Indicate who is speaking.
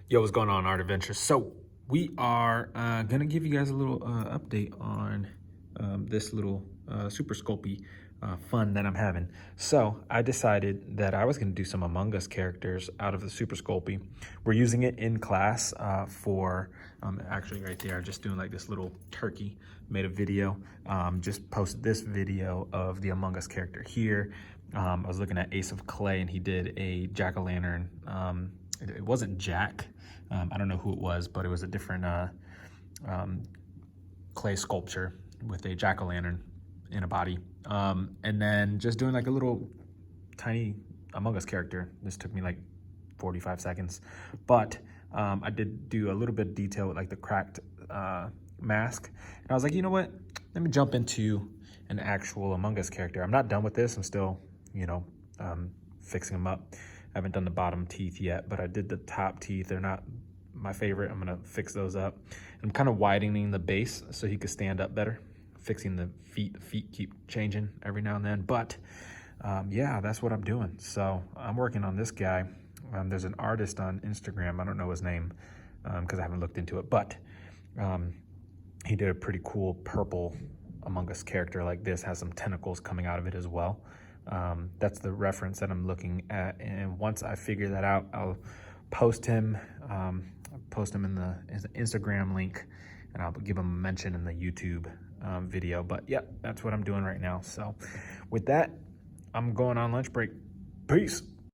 Speaker 1: Yo, what's going on, Art Adventures? So we are gonna give you guys a little update on this little Super Sculpey fun that I'm having. So I decided that I was gonna do some Among Us characters out of the Super Sculpey. We're using it in class for actually right there, just doing like this little turkey. Made a video, just posted this video of the Among Us character here. I was looking at Ace of Clay and he did a jack-o'-lantern. It wasn't Jack. I don't know who it was, but it was a different clay sculpture with a jack-o'-lantern in a body. And then just doing like a little tiny Among Us character. This took me like 45 seconds. But I did do a little bit of detail with like the cracked mask. And I was like, you know what? Let me jump into an actual Among Us character. I'm not done with this. I'm still, fixing them up. I haven't done the bottom teeth yet, but I did the top teeth. They're not my favorite. I'm gonna fix those up. I'm kind of widening the base so he could stand up better. Fixing the feet. The feet keep changing every now and then, but yeah, that's what I'm doing. So I'm working on this guy. There's an artist on Instagram. I don't know his name because I haven't looked into it, but he did a pretty cool purple Among Us character like this, has some tentacles coming out of it as well. That's the reference that I'm looking at, and once I figure that out, I'll post him in the Instagram link, and I'll give him a mention in the YouTube video. But yeah, that's what I'm doing right now. So with that, I'm going on lunch break. Peace.